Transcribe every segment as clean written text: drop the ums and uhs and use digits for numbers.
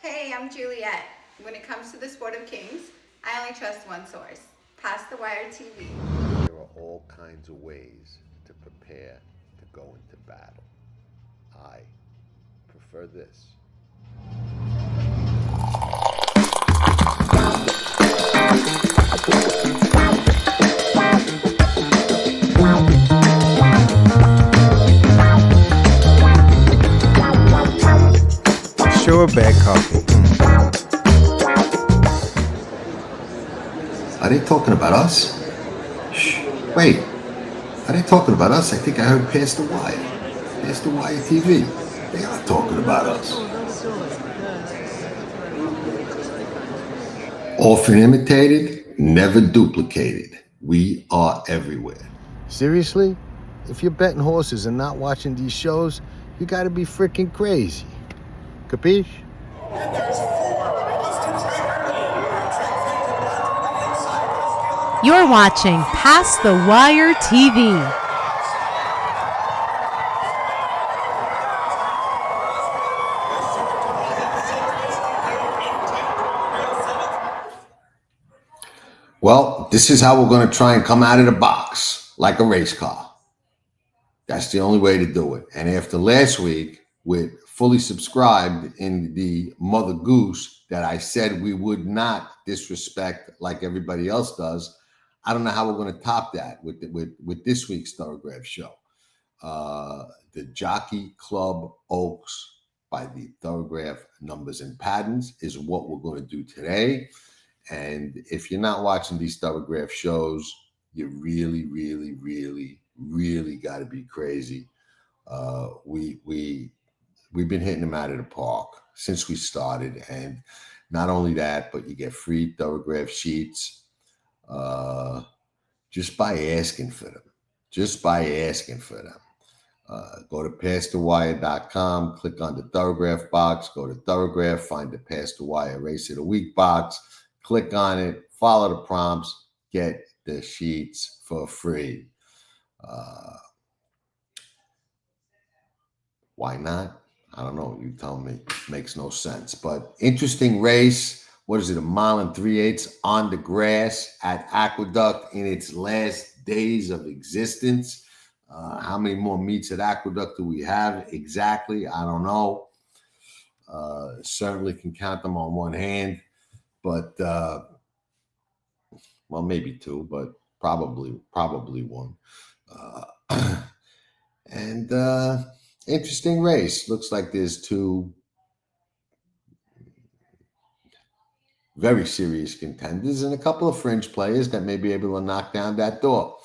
Hey, I'm Juliet. When it comes to the sport of kings, I only trust one source, Past the Wire TV. There are all kinds of ways to prepare to go into battle. I prefer this. Sure, bad coffee. Are they talking about us? Shh. Wait. Are they talking about us? I think I heard Past the Wire. Past the Wire TV. They are talking about us. Often imitated, never duplicated. We are everywhere. Seriously? If you're betting horses and not watching these shows, you gotta be freaking crazy. Capiche? You're watching Past the Wire TV. Well, this is how we're going to try and come out of the box like a race car. That's the only way to do it. And after last week, with fully subscribed in the Mother Goose that I said we would not disrespect like everybody else does, I don't know how we're going to top that with this week's Thorograph show. The Jockey Club Oaks by the Thorograph Numbers and Patterns is what we're going to do today. And if you're not watching these Thorograph shows, you really, really, really, really got to be crazy. We've been hitting them out of the park since we started, and not only that, but you get free Thorograph sheets just by asking for them. Just by asking for them. Go to pastthewire.com, click on the Thorograph box, go to Thorograph, find the Past the Wire Race of the Week box, click on it, follow the prompts, get the sheets for free. Why not? I don't know. You tell me. Makes no sense. But interesting race. What is it? 1 3/8 miles on the grass at Aqueduct in its last days of existence. How many more meets at Aqueduct do we have exactly? I don't know. Certainly can count them on one hand, but well, maybe two, but probably one. And interesting race. Looks like there's two very serious contenders and a couple of fringe players that may be able to knock down that door.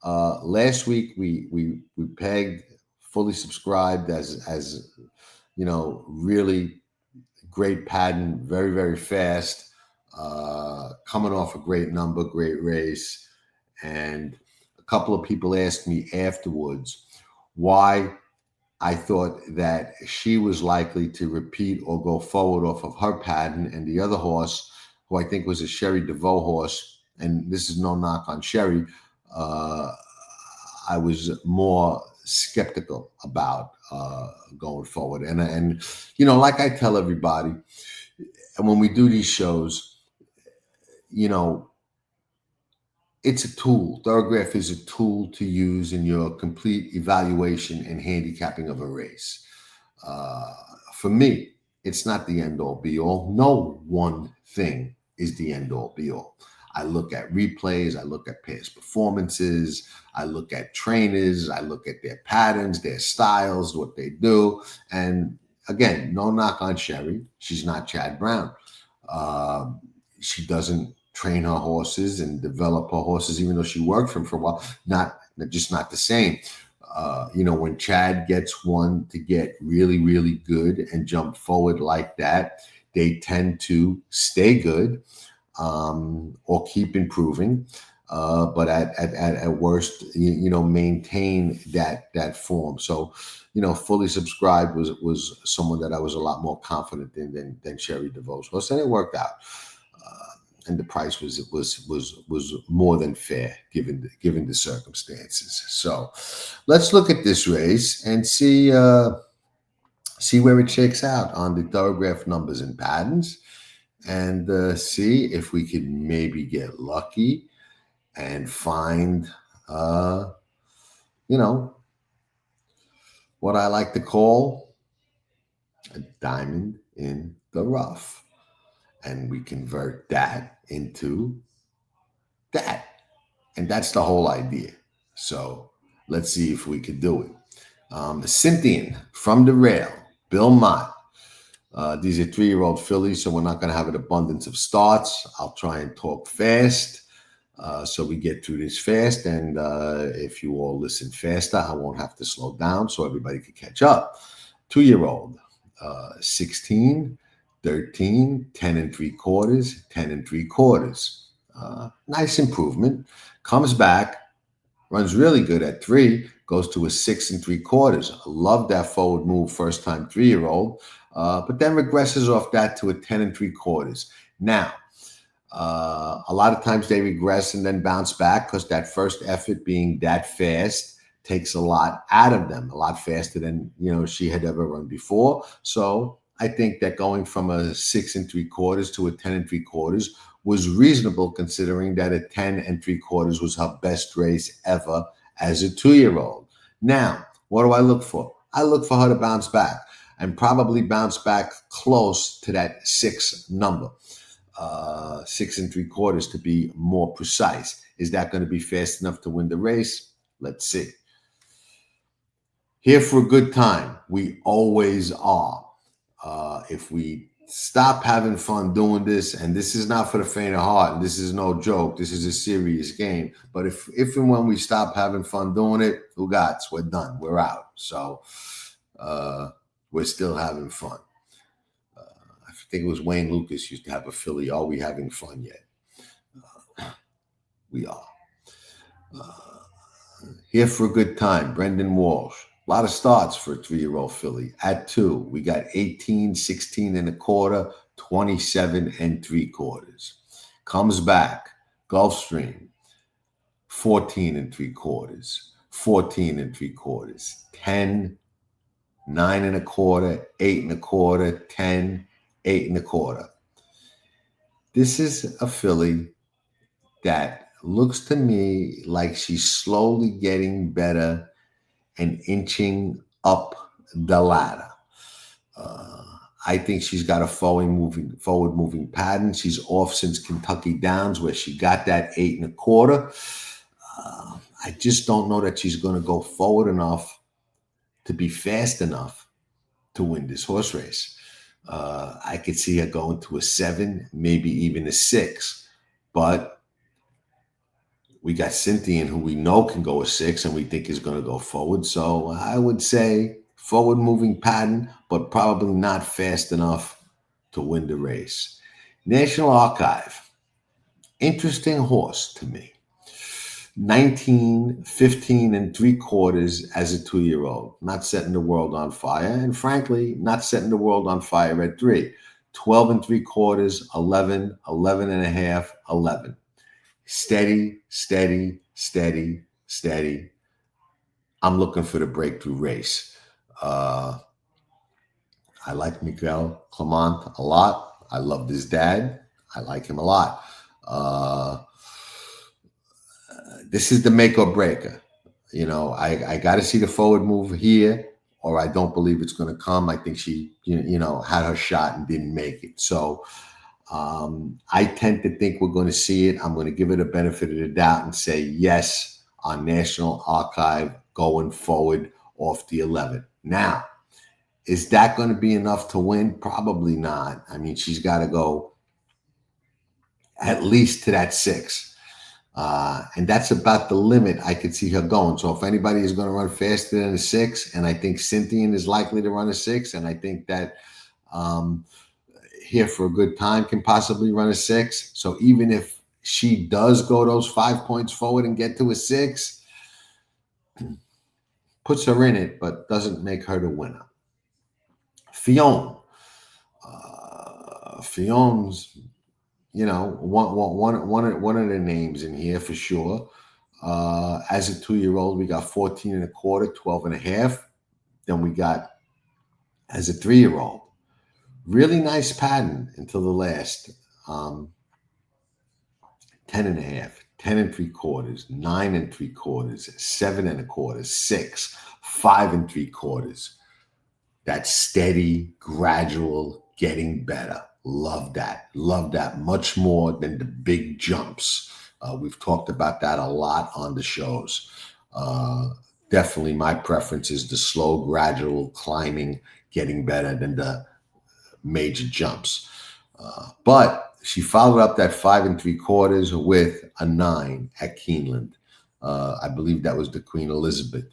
Last week we pegged fully subscribed as you know, really great pattern, very, very fast, coming off a great number, great race. And a couple of people asked me afterwards why I thought that she was likely to repeat or go forward off of her pattern, and the other horse, who I think was a Sherry DeVoe horse, and this is no knock on Sherry, I was more skeptical about going forward. And you know, like I tell everybody, and when we do these shows, you know, it's a tool. Thorograph is a tool to use in your complete evaluation and handicapping of a race. For me, it's not the end-all be-all. No one thing is the end-all be-all. I look at replays, I look at past performances, I look at trainers, I look at their patterns, their styles, what they do. And again, no knock on Sherry. She's not Chad Brown. She doesn't train her horses and develop her horses, even though she worked for him for a while. Not the same. You know, when Chad gets one to get really, really good and jump forward like that, they tend to stay good or keep improving. But at worst, you know, maintain that form. So, you know, fully subscribed was someone that I was a lot more confident in than Sherry DeVoe's horse, and it worked out. And the price was more than fair given the circumstances. So let's look at this race and see see where it shakes out on the Thorograph numbers and patterns, and see if we could maybe get lucky and find, you know, what I like to call a diamond in the rough. And we convert that into that. And that's the whole idea. So let's see if we could do it. Cynthian from the rail, Bill Mott. These are 3-year-old fillies, so we're not going to have an abundance of starts. I'll try and talk fast so we get through this fast. And if you all listen faster, I won't have to slow down so everybody can catch up. 2-year-old, 16, 13, 10 3/4, 10 3/4. Nice improvement. Comes back, runs really good at 3, goes to a 6 3/4. Love that forward move, first time 3-year-old, but then regresses off that to a 10 3/4. Now, a lot of times they regress and then bounce back because that first effort being that fast takes a lot out of them, a lot faster than she had ever run before. So I think that going from a 6 3/4 to a 10 3/4 was reasonable, considering that a 10 3/4 was her best race ever as a 2-year-old. Now, what do I look for? I look for her to bounce back and probably bounce back close to that 6 number, 6 3/4 to be more precise. Is that going to be fast enough to win the race? Let's see. Here for a good time. We always are. If we stop having fun doing this, and this is not for the faint of heart, and this is no joke, this is a serious game, but if and when we stop having fun doing it, we're done, we're out. So we're still having fun. I think it was Wayne Lucas used to have a filly, "Are we having fun yet?" We are. Here for a good time, Brendan Walsh. A lot of starts for a 3-year-old filly. At 2, we got 18, 16 1/4, 27 3/4. Comes back, Gulfstream, 14 3/4, 14 3/4, 10, 9 1/4, 8 1/4, 10, 8 1/4. This is a filly that looks to me like she's slowly getting better and inching up the ladder. I think she's got a forward moving pattern. She's off since Kentucky Downs, where she got that 8 1/4. I just don't know that she's going to go forward enough to be fast enough to win this horse race. I could see her going to a 7, maybe even a 6, but we got Cynthian, who we know can go a 6 and we think is going to go forward. So I would say forward moving pattern, but probably not fast enough to win the race. National Archive, interesting horse to me. 19, 15 3/4 as a 2-year-old, not setting the world on fire, and frankly, not setting the world on fire at 3. 12 3/4, 11, 11 1/2, 11. Steady, steady, steady, steady. I'm looking for the breakthrough race. I like Miguel Clement a lot. I loved his dad. I like him a lot. This is the make or breaker. I got to see the forward move here, or I don't believe it's going to come. I think she, had her shot and didn't make it. So I tend to think we're going to see it. I'm going to give it a benefit of the doubt and say yes on National Archive going forward off the 11. Now, is that going to be enough to win? Probably not. I mean, she's got to go at least to that 6. And that's about the limit I could see her going. So if anybody is going to run faster than a 6, and I think Cynthian is likely to run a 6, and I think that Here for a Good Time can possibly run a 6. So even if she does go those 5 points forward and get to a 6, puts her in it, but doesn't make her the winner. Fionn. Fionn's, one of the names in here for sure. As a 2-year-old, we got 14 1/4, 12 1/2. Then we got as a 3-year-old. Really nice pattern until the last 10 and a half, 10 and 3/4, 9 and 3/4, 7 and 1/4, 6, 5 and 3/4. That steady, gradual, getting better. Love that. Love that much more than the big jumps. We've talked about that a lot on the shows. Definitely my preference is the slow, gradual climbing, getting better than the major jumps. But she followed up that 5 and 3/4 with a 9 at Keeneland. I believe that was the Queen Elizabeth.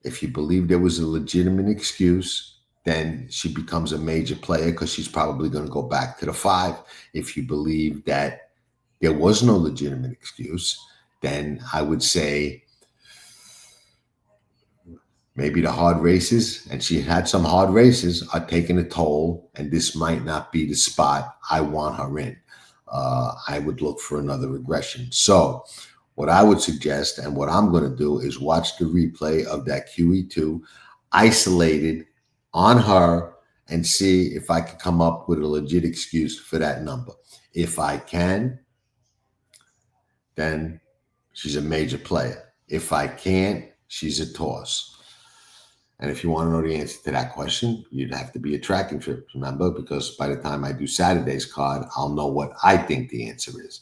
If you believe there was a legitimate excuse, then she becomes a major player because she's probably going to go back to the 5. If you believe that there was no legitimate excuse, then I would say maybe the hard races, and she had some hard races, are taking a toll, and this might not be the spot I want her in. I would look for another regression. So what I would suggest, and what I'm going to do, is watch the replay of that QE2 isolated on her and see if I can come up with a legit excuse for that number. If I can, then she's a major player. If I can't, she's a toss. And if you want to know the answer to that question, you'd have to be a tracking trip, remember? Because by the time I do Saturday's card, I'll know what I think the answer is.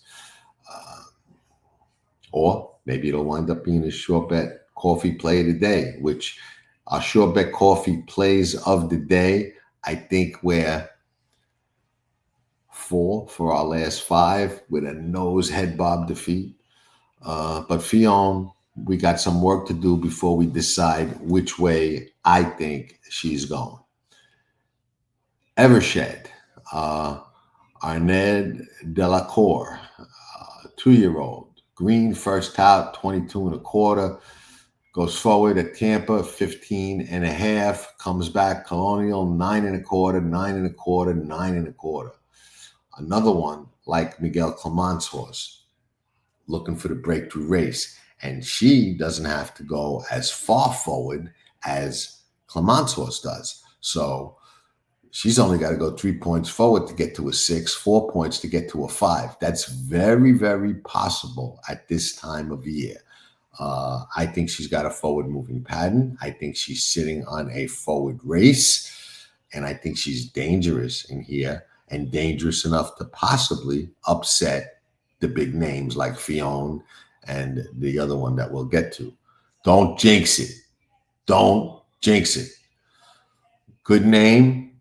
Or maybe it'll wind up being a sure bet coffee play of the day, which our sure bet coffee plays of the day, I think we're 4 for our last 5 with a nose head bob defeat. But Fionn, we got some work to do before we decide which way I think she's going. Evershed, Arned Delacour, 2-year-old. Green first out, 22 and 1/4. Goes forward at Tampa, 15 and 1/2. Comes back Colonial, 9 and 1/4, 9 and 1/4, 9 and 1/4. Another one like Miguel Clement's horse, looking for the breakthrough race. And she doesn't have to go as far forward as Clement's horse does. So she's only got to go 3 points forward to get to a 6, 4 points to get to a 5. That's very, very possible at this time of year. I think she's got a forward-moving pattern. I think she's sitting on a forward race. And I think she's dangerous in here, and dangerous enough to possibly upset the big names like Fionn and the other one that we'll get to. Don't jinx it. Don't jinx it. Good name,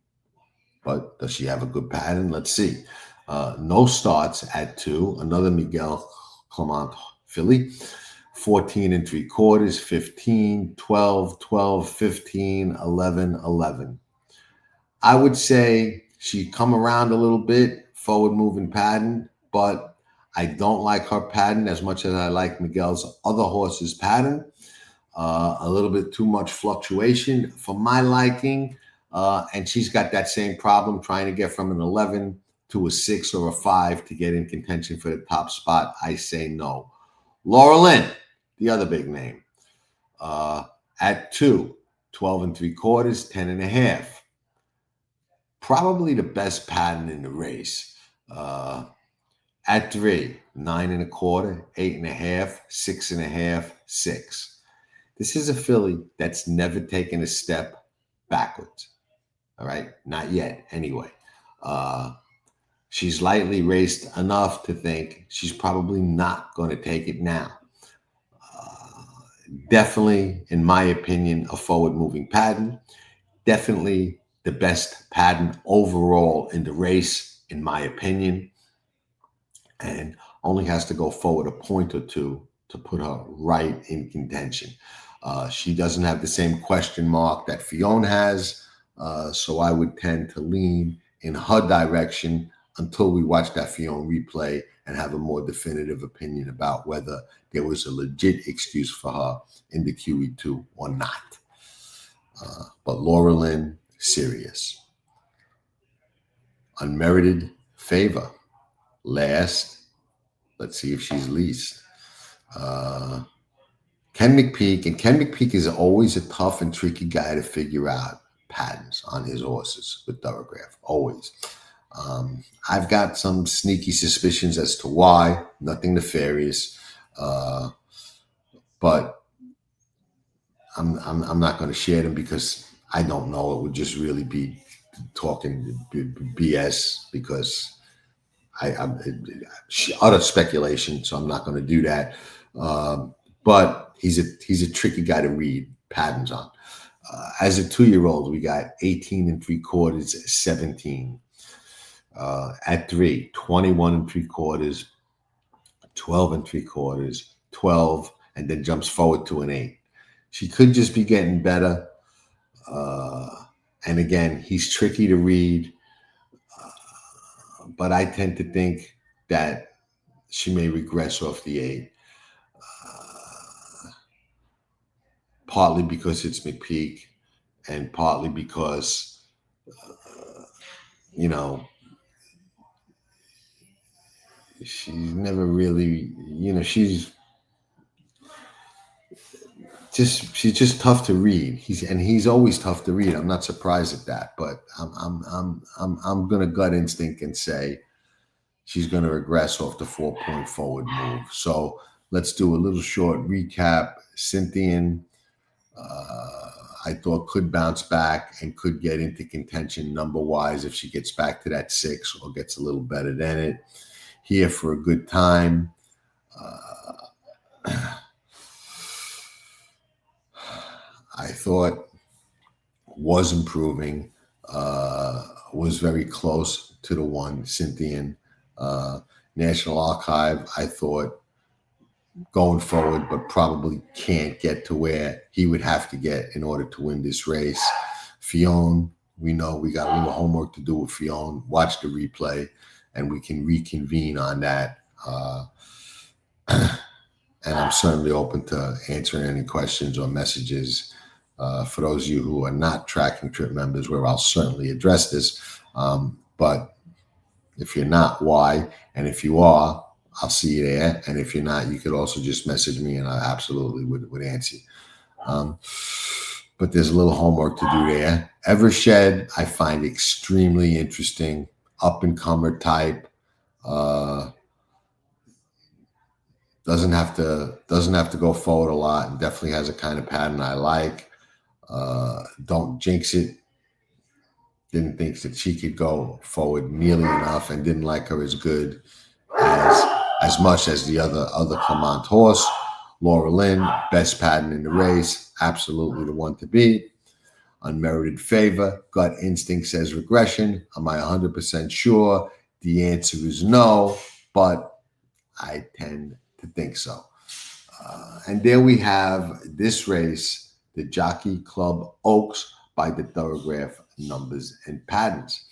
but does she have a good pattern? Let's see. No starts at 2. Another Miguel Clement filly. 14 and 3/4, 15, 12, 12, 15, 11, 11. I would say she come around a little bit, forward moving pattern, but I don't like her pattern as much as I like Miguel's other horse's pattern. A little bit too much fluctuation for my liking. And she's got that same problem trying to get from an 11 to a 6 or a 5 to get in contention for the top spot. I say no. Laura Lynn, the other big name, at 2, 12 and 3/4, 10 and 1/2. Probably the best pattern in the race. At 3, 9 and 1/4, 8 and 1/2, 6 and 1/2, 6. This is a filly that's never taken a step backwards. All right, not yet. Anyway, she's lightly raced enough to think she's probably not going to take it now. Definitely, in my opinion, a forward-moving pattern. Definitely the best pattern overall in the race, in my opinion. And only has to go forward a point or two to put her right in contention. She doesn't have the same question mark that Fionn has, so I would tend to lean in her direction until we watch that Fionn replay and have a more definitive opinion about whether there was a legit excuse for her in the QE2 or not. But Laura Lynn, serious. Unmerited favor. Last, let's see if she's least. Ken McPeak, and Ken McPeak is always a tough and tricky guy to figure out patterns on his horses with Thorograph, always. I've got some sneaky suspicions as to why, nothing nefarious, but I'm not going to share them because I don't know. It would just really be talking BS because I'm utter speculation, so I'm not going to do that. But he's a tricky guy to read patterns on. As a 2-year-old, we got 18 3/4, 17. At 3, 21 3/4, 12 3/4, 12, and then jumps forward to an 8. She could just be getting better. And again, he's tricky to read. But I tend to think that she may regress off the 8. Partly because it's McPeak and partly because, she's never really, she's just tough to read. He's always tough to read. I'm not surprised at that, but I'm gonna gut instinct and say she's gonna regress off the 4-point forward move. So let's do a little short recap. Cynthian, I thought could bounce back and could get into contention number-wise if she gets back to that 6 or gets a little better than it. Here for a good time. I thought was improving, was very close to the 1, Cynthian. National Archive, I thought going forward, but probably can't get to where he would have to get in order to win this race. Fionn, we know we got a little homework to do with Fionn. Watch the replay, and we can reconvene on that. And I'm certainly open to answering any questions or messages for those of you who are not tracking trip members, where I'll certainly address this. But if you're not, why? And if you are, I'll see you there. And if you're not, you could also just message me and I absolutely would answer you. But there's a little homework to do there. Evershed, I find extremely interesting. Up-and-comer type. Doesn't have to go forward a lot, and definitely has a kind of pattern I like. Don't jinx it. Didn't think that she could go forward nearly enough, and didn't like her as good as much as the other Clement horse. Laura Lynn, best pattern in the race, absolutely the one to beat. Unmerited favor, gut instinct says regression. Am I 100% sure? The answer is no, but I tend to think so. And there we have this race, the Jockey Club Oaks by the Thorograph Numbers and Patterns.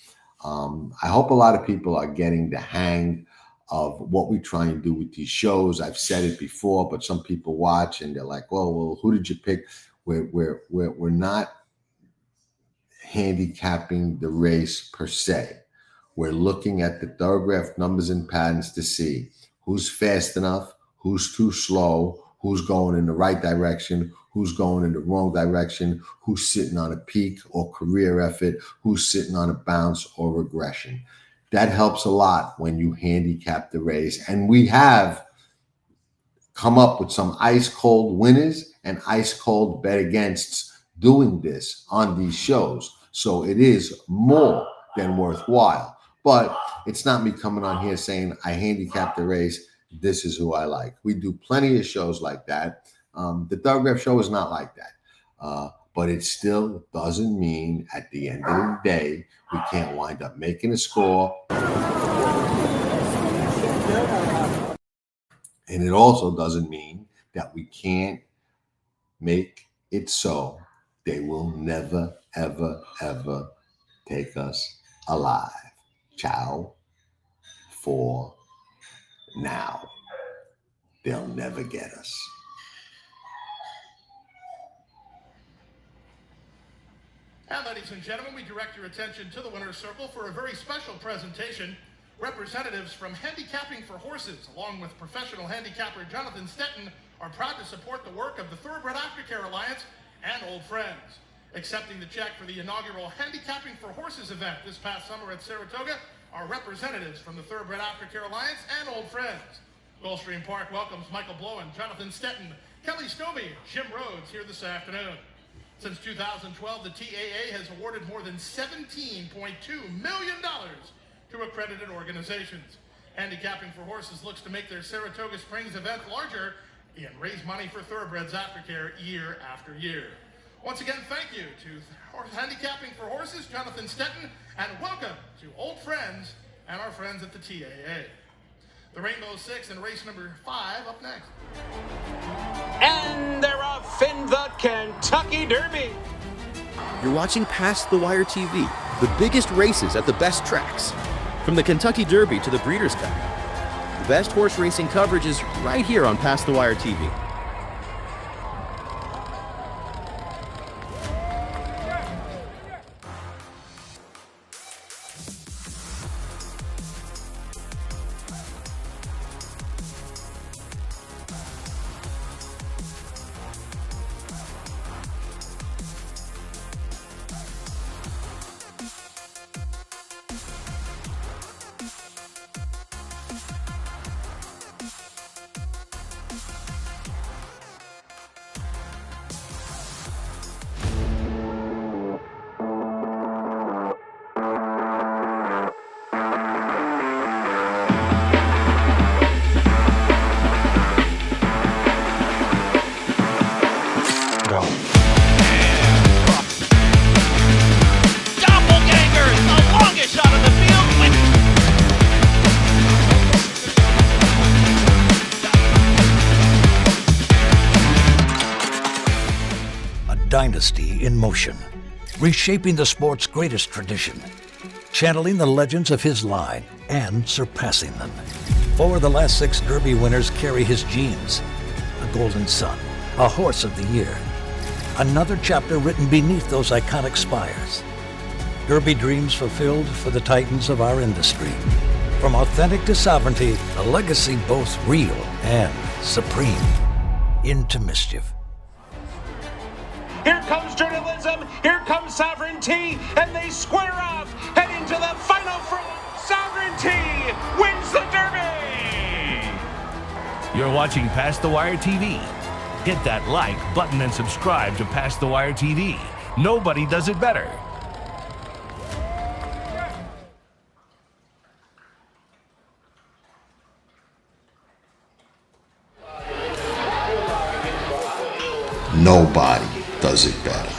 I hope a lot of people are getting the hang of what we try and do with these shows. I've said it before, but some people watch and they're like, well, who did you pick? We're not handicapping the race per se. We're looking at the Thorograph Numbers and Patterns to see who's fast enough, who's too slow, who's going in the right direction, who's going in the wrong direction, who's sitting on a peak or career effort, who's sitting on a bounce or regression. That helps a lot when you handicap the race. And we have come up with some ice cold winners and ice cold bet against doing this on these shows. So it is more than worthwhile. But it's not me coming on here saying I handicap the race. This is who I like. We do plenty of shows like that. The Thorograph show is not like that. But it still doesn't mean at the end of the day, we can't wind up making a score. And it also doesn't mean that we can't make it so they will never, ever, ever take us alive. Ciao for now. They'll never get us. And ladies and gentlemen, we direct your attention to the winner's circle for a very special presentation. Representatives from Handicapping for Horses, along with professional handicapper Jonathan Stetton, are proud to support the work of the Thoroughbred Aftercare Alliance and Old Friends. Accepting the check for the inaugural Handicapping for Horses event this past summer at Saratoga are representatives from the Thoroughbred Aftercare Alliance and Old Friends. Gulfstream Park welcomes Michael Blowen, Jonathan Stetton, Kelly Stovey, Jim Rhodes here this afternoon. Since 2012, the TAA has awarded more than $17.2 million to accredited organizations. Handicapping for Horses looks to make their Saratoga Springs event larger and raise money for Thoroughbreds Aftercare year after year. Once again, thank you to Handicapping for Horses, Jonathan Stetton, and welcome to Old Friends and our friends at the TAA. The Rainbow Six and race number 5 up next. And they're off in the Kentucky Derby. You're watching Past the Wire TV, the biggest races at the best tracks. From the Kentucky Derby to the Breeders' Cup. The best horse racing coverage is right here on Past the Wire TV. Dynasty in motion, reshaping the sport's greatest tradition, channeling the legends of his line and surpassing them. 4 of the last 6 Derby winners carry his genes. A Golden Son, a Horse of the Year. Another chapter written beneath those iconic spires. Derby dreams fulfilled for the titans of our industry. From authentic to sovereignty, a legacy both real and supreme. Into mischief. Here comes journalism, here comes sovereignty, and they square off, head into the final furlong. Sovereignty wins the Derby! You're watching Past the Wire TV. Hit that like button and subscribe to Past the Wire TV. Nobody does it better. Nobody does it better.